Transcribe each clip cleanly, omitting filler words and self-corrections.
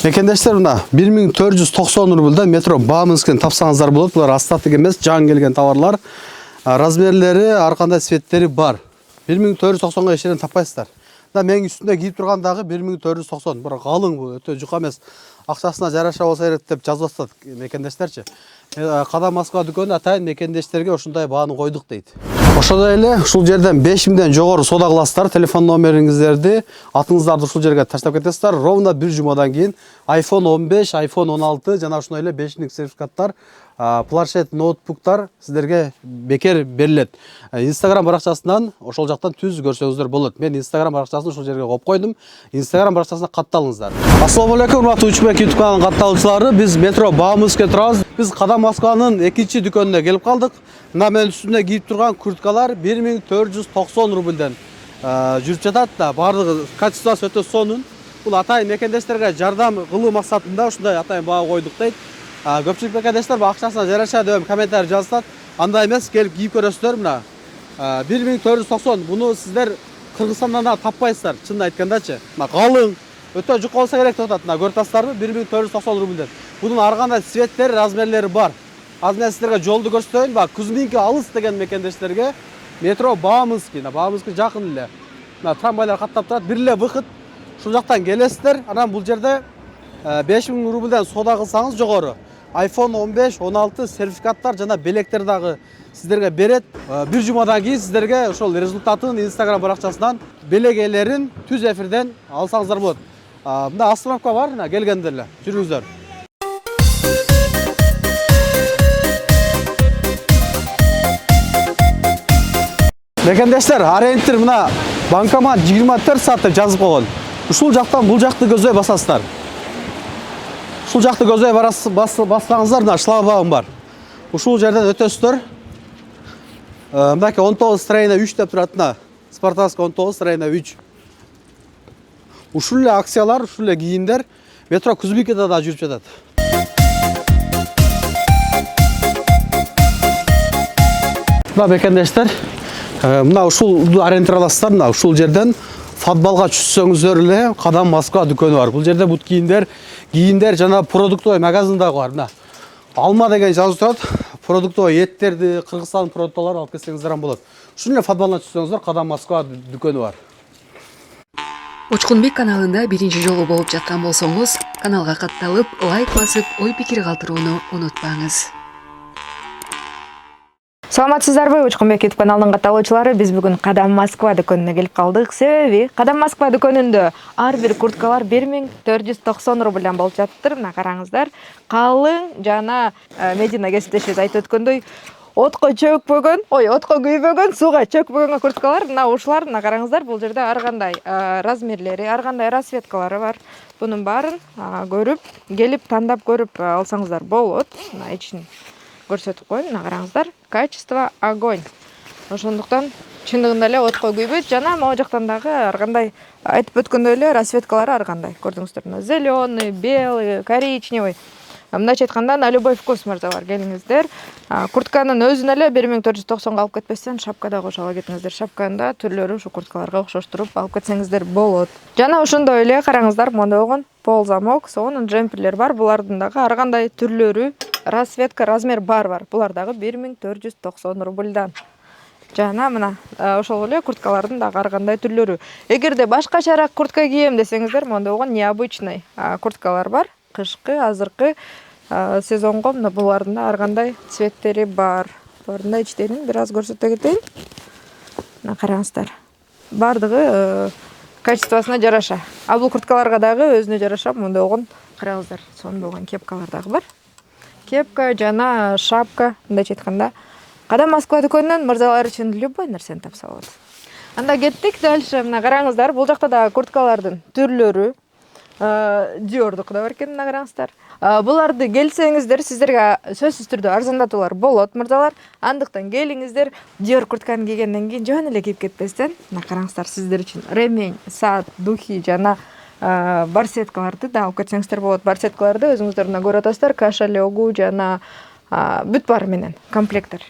Мекендештер мына 1490 рубльда метро Бауманскіден тапсаңыздар болады. Бұлар астаттық емес, жаң келген товарлар. Размерлері, арқандай светтері бар. 1490-ға ешерен таппайсыздар. Мен үстінде киіп тұрғандағы 1490. Бір қалың бұл, өте жұқа емес. Ақшасына жараша болса керек деп жазып бастады мекендештерші. Қадам Москва дүкені атайын мекендештерге ошындай бағаны қойдық дейді. Ошондой эле ушул жерден 5000ден жогору соода кыласыздар. Телефон номериңиздерди, атыңыздарды ушул жерге таштап кетесиздер. Ровно 1 жумадан кийин iPhone 15, iPhone 16 жана ошондой эле 5 сертификаттар, планшет, ноутбуктар сиздерге бекер берилет. Instagram баракчасынан ошол жактан түз көрсөңүздөр болот. Мен Instagram баракчасын ушул жерге коюп койдум. Instagram баракчасына катталыңыздар. Ассаламу алейкум, урматтуу Учбек YouTube каналынын катталуучулары. Биз метро Бауманскте турабыз. Биз Кадам Москванын 2-чи дүкөнүнө келип калдык. Мына мен үстүндө кийип турган курткалар 1490 рубльден жүрүп жатат да. Бардыгы качествосы өтө сонун. Бул атайын мекендештерге жардам кылуу максатында ушундай атайын баа койдук дейт. Көпчүлүк мекендештер акчасына жараша деп комментарий жазышат. Андай эмес, келип кийип көрөсүздөр. Мына 1490. Буну сиздер Кыргызстандан да таппайсыздар, чынын айткандачы. Мына калың, өтө жука болсо керек деп атат. Мына көрүп атасыздарбы? 1490 рубльден. Бунун ар кандай цветтери, размерлери бар. Азыр мен сиздерге жолду көрсөтөйүн. Кузьминки алыс деген мекендештерге метро Бауманский, Бауманский жакын эле. Мына трамвайлар каттап турат, бир эле выход. Ушул жактан келесиздер. Анан бул жерде 5000 рубльден соода кылсаңыз жогору iPhone 15, 16 сертификаттар жана белектер дагы сиздерге берет. Бир жумадан кийин сиздерге ошол результатын Instagram баракчасынан белегелерин түз эфирден алсаңыздар болот. Мында остановка бар, келгенде эле жүрүңүздөр. Мекендештер, арендтер мына банкомат 24 саат деп жазып койгон. Ушул жактан бул жакты көздөй басасыздар. Ушул жакты көздөй бассаңыздар, мына шлагбаум бар. Ушул жерден өтөсүздөр. Мындаки 19 строена 3 деп турат, мына Спартакский 19 строена 3. Ушул эле акциялар, ушул эле кийимдер метро Кузьминкиде да жүрүп жатат. Мына мекендештер, мына ушул арендер аласыздар, мына ушул жерден футболга түшсөңүздөр эле Кадам Москва дүкөнү бар. Бул жерде бут кийимдер жана продуктовый магазин дагы бар. Мына Алма деген жазып турат. Продуктовый эттерди, Кыргызстан продуктолорун алып келсеңиздер болот. Ушул эле футболга түшсөңүздөр Кадам Москва дүкөнү бар. Учкунбек каналында биринчи жолу болуп жаткан болсоңуз, каналга катталып, лайк басып, ой пикир калтырууну унутпаңыз. Саламатсыздарбы, Учкунбек YouTube каналынын катталуучулары. Биз бүгүн Кадам Москва дүкөнүнө келип калдык. Себеби Кадам Москва дүкөнүндө ар бир курткалар 1490 рубльдан болуп жатыр. Мына караңыздар. Калың жана Медина кесиптешибиз айтып өткөндөй, отко күйбөгөн, сууга чөкпөгөн курткалар. Мына ушулар, мына караңыздар, бул жерде ар кандай размерлери, ар кандай расцветкалары бар. Бунун баарын көрүп, келип тандап көрүп алсаңыздар болот. Мына ичин көрсөтүп коеюн, мына караңыздар. Качество огонь. Ошондуктан чындыгында эле отко күйбөйт жана могу жактан дагы ар кандай айтып өткөндөй эле расцветкалары ар кандай. Көрдүңүздөр, мына зеленый, белый, коричневый. Мындайча айтканда, на любой вкус мырзалар, келиңиздер. Куртканын өзүн эле 1490-га алып кетпестен шапка да кошо ала кетиңиздер. Шапканын да түрлөрү ушу курткаларга окшоштуруп алып кетсеңиздер болот. Жана ошондой эле караңыздар, мондай болгон пол замок, сонун джемперлер бар. Булардын дагы ар кандай түрлөрү, расцветка, размер бар. Булар дагы 1490 рубльдан. Жана мына ошол эле курткалардын дагы ар кандай түрлөрү. Эгерде башкачараак куртка кийем десеңиздер, мондай болгон необычный курткалар бар. Кышкы, азыркы сезонго мына булардын да ар кандай цветтери бар. Булардын да ичтерин бир аз көрсөтө кетейин. Мына караңыздар. Бардыгы качествосуна жараша. Бул курткаларга дагы өзүнө жараша мондай болгон, караңыздар, сонун болгон кепкалар дагы бар. Кепка жана шапка, мындайча айтканда, Кадам Москва дүкөнүнөн мырзалар үчүн любой нерсени тапса болот. Анда кеттик дальше. Мына караңыздар, бул жакта дагы курткалардын түрлөрү. Диордук да бар экен, мына караңыздар. Буларды келсеңиздер, сиздерге сөзсүз түрдө арзандатуулар болот, мырзалар. Андыктан келиңиздер, Dior куртканы кийгенден кийин жөн эле кийип кетпестен, мына караңыздар, сиздер үчүн ремень, саат, духи жана барсеткаларды да алып кетсеңиздер болот. Барсеткаларды өзүңүздөр мына көрүп атасыздар, кошелегу жана бүт баары менен комплектер.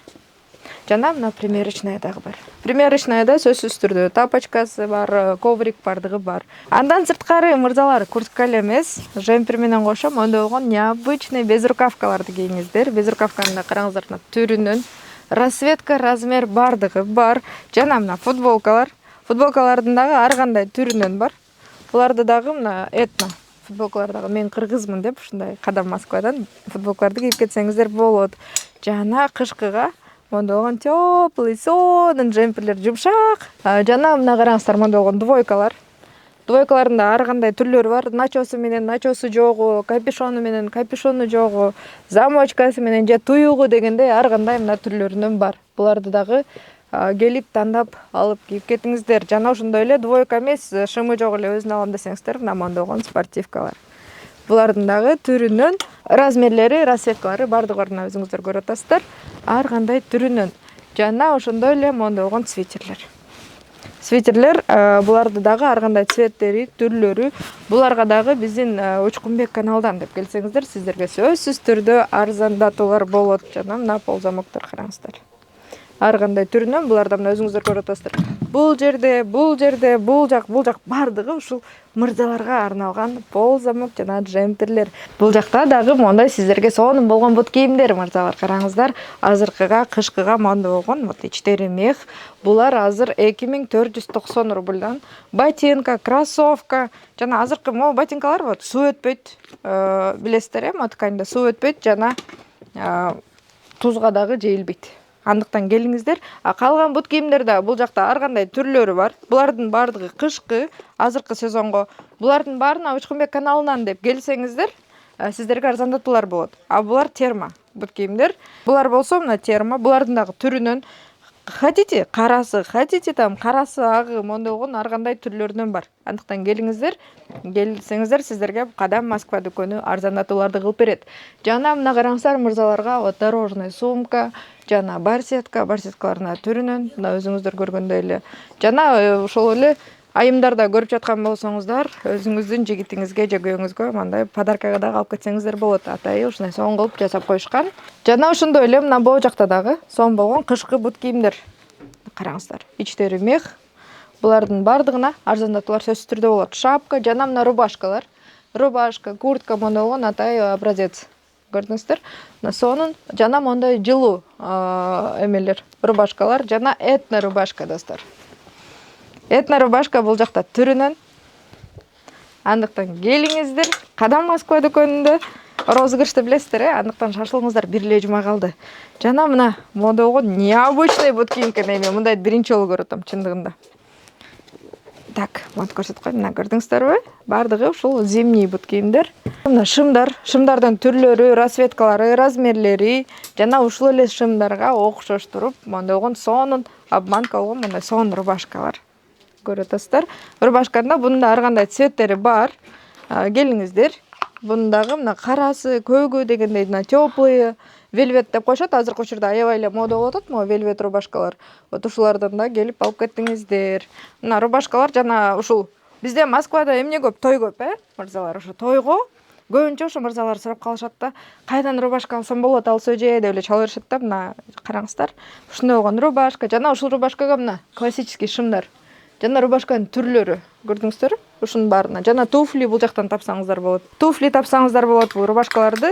жана мына примерочная дагы бар. Примерочныйда сөзсүз түрдө тапочкасы бар, коврик бардыгы бар. Андан сырткары мырзалар куртка эле эмес, жемпер менен кошо мондой болгон необычный безрукавкаларды кийиңиздер. Безрукавканы да караңыздар, мына түрүнөн расцветка, размер бардыгы бар. Жана мына футболкалардын дагы ар кандай түрүнөн бар. Буларды дагы мына этно футболкалар дагы мен кыргызмын деп ушундай Кадам Москвадан футболкаларды кийип кетсеңиздер болот. Жана кышкыга мондой болгон теплый, сонун джемперлер жумшак. Жана мына караңыздар, мондой болгон двойкалар. Двойкалардын да ар кандай түрлөрү бар. Начосу менен начосу жогу, капюшону менен капюшону жогу, замочкасы менен же туюгу дегендей ар кандай мына түрлөрүнөн бар. Буларды дагы келип тандап алып кийип кетиңиздер. Жана ошондой эле двойка эмес, шымы жок эле өзүн алам десеңиздер, мына мондой болгон спортивкалар. Булардын дагы түрүнөн, размерлери, расцветкалары бардыгы мына өзүңүздөр көрүп атасыздар. Ар кандай түрүнөн. Жана ошондой эле мондой болгон свитерлер. Свитерлер буларды дагы ар кандай цветтери, түрлөрү. Буларга дагы биздин Учкунбек каналдан деп келсеңиздер, сиздерге сөзсүз түрдө арзандатуулар болот. Жана мына пол замоктор караңыздар. Ар кандай түрүнөн буларда мына өзүңүздөр көрүп атасыздар. Бул жерде, бул жак бардыгы ушул мырзаларга арналган пол замок жана джемперлер. Бул жакта дагы мондай сиздерге сонун болгон бут кийимдер мырзалар, караңыздар. Азыркыга, кышкыга мондой болгон вот ичтери мех. Булар азыр 2490 рубльдан. Ботинка, кроссовка жана азыркы могу ботинкалар вот суу өтпөйт. Билесиздер, моткайда суу өтпөйт жана тузга дагы жейилбейт. Андыктан келиңиздер. Калган бут кийимдер да бул жакта ар кандай түрлөрү бар. Булардын бардыгы кышкы, азыркы сезонго. Булардын баарына Учкунбек каналынан деп келсеңиздер, сиздерге арзандатуулар болот. Булар термо бут кийимдер. Булар болсо мына термо, булардын дагы түрүнөн хотите карасы, хотите там карасы, агы, мондой болгон ар кандай түрлөрүнөн бар. Андыктан келсеңиздер, сиздерге Кадам Москва дүкөнү арзандатууларды кылып берет. Жана мына караңыздар мырзаларга вот дорожный сумка, жана барсеткаларына түрүнөн, мына өзүңүздөр көргөндөй эле. Жана ошол эле айымдарда көрүп жаткан болсоңуздар, өзүңүздүн жигитиңизге же күйөөңүзгө мындай подаркага дагы алып кетсеңиздер болот. Атайы ушундай сонун кылып жасап коюшкан. Жана ошондой эле мына бул жакта дагы сонун болгон кышкы бут кийимдер. Караңыздар, ичтери мех. Булардын бардыгына арзандатуулар сөзсүз түрдө болот. Шапка жана мына рубашкалар. Рубашка, куртка мондой болгон атайы образец. Көрдүңүздөр? Мына сонун жана мондай жылуу эмелер, рубашкалар жана этно рубашка достор. Этно рубашка бул жакта түрүнөн. Андыктан келиңиздер. Кадам Москва дүкөнүндө розыгрышты билесиздер, андыктан шашылыңыздар, бир эле жума калды. Жана мына мондой болгон необычный бут кийимки, мен мындай биринчи жолу көрүп атам чындыгында. Так, монтип көрсөтүп коеюн. Мына көрдүңүздөрбү? Бардыгы ушул зимний бут кийимдер. Мына шымдардын түрлөрү, расцветкалары, размерлери жана ушул эле шымдарга окшош туруп, мондой болгон сонун обманка болгон мындай сонун рубашкалар. Көрүп атасыздар. Рубашканда bunun ар кандай цветтери бар. Келиңиздер. Bunun дагы мына карасы, көөгү дегендей мына теплый, велвет деп коюшат. Азыркы учурда аябай эле мода болуп атат, могу велвет рубашкалар. Вот ушулардан да келип алып кеттиңиздер. Мына рубашкалар жана ушул бизде Москвада эмне көп, той көп, мырзалар. Ошо тойго көбүнчө ошо мырзалар сурап калышат да, кайдан рубашка алсам болот, алсо же деп эле чала беришет да. Мына караңыздар. Ушундай болгон рубашка жана ушул рубашкага мына классический шымдар. Жана рубашканын түрлөрү көрдүңүздөрбү? Ушунун баарына. Жана туфли бул жактан тапсаңыздар болот. Туфли тапсаңыздар болот, бул рубашкаларды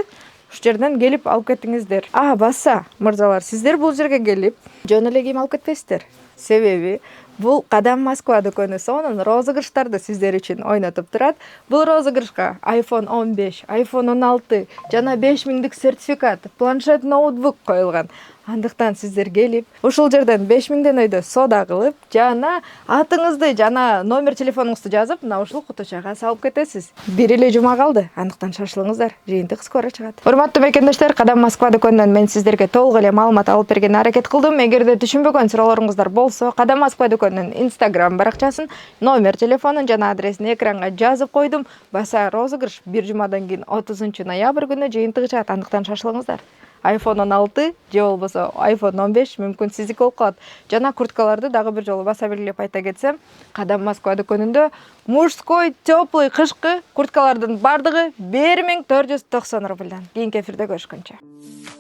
уш жерден келип алып кетиңиздер. Баса, мырзалар, сиздер бул жерге келип, жөн эле кийим алып кетпейсиздер. Себеби бул Кадам Москва дүкөнү сонун розыгрыштарды сиздер үчүн ойнотуп турат. Бул розыгрышка iPhone 15, iPhone 16 жана 5000 сертификат, планшет, ноутбук коюлган. Андыктан сиздер келип, ушул жерден 5000 өйдө соода кылып, жана атыңызды жана номер телефонуңузду жазып, мына ушул кутучага салып кетесиз. Бир эле жума калды. Андыктан шашылыңыздар. Жыйынтык скоро чыгат. Урматтуу мекендештер, Кадам Москва дүкөнүнөн мен сиздерге толук эле маалымат алып бергенге аракет кылдым. Эгерде түшүнбөгөн суроолоруңуздар болсо, Кадам Москва дүкөнүнүн Instagram баракчасын, номер телефонун жана адресин экранга жазып койдум. Баса розыгрыш бир жумадан кийин 30 ноябрь күнү жыйынтыгы чыгат. Андыктан шашылыңыздар. iPhone 16 же болбосо iPhone 15 мүмкүнсүздүк болуп калат. Жана курткаларды дагы бир жолу баса белгилеп айта кетсем, Кадам Москва дүкөнүндө мужской теплый кышкы курткалардын бардыгы 1490 рубльдан. Кийинки эфирде көрүшкөнчө.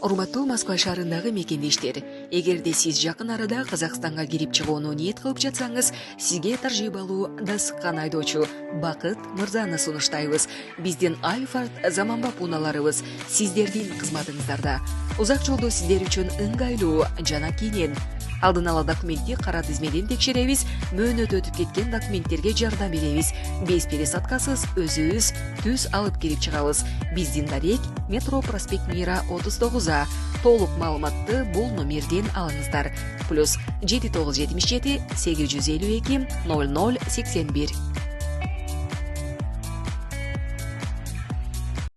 Урматтуу Москва шаарындагы мекендештер, эгерде сиз жакын арада Казакстанга кирип чыгууну ниет кылып жатсаңыз, сизге таржибалуу дасыккан айдоочу Бакыт Мырзаны сунуштайбыз. Биздин Альфард заманбап унааларыбыз сиздердин кызматыңыздарда. Узак жолдо сиздер үчүн ыңгайлуу жана кенен. Алдын ала документти кара тизмеден текшеребиз, мөөнөтү өтүп кеткен документтерге жардам беребиз. Без пересадкасыз өзүбүз түз алып кирип чыгабыз. Биздин дарек Метро проспект Мира 39А. Толук маалыматты бул номерден алыңыздар. +7977 852 0081.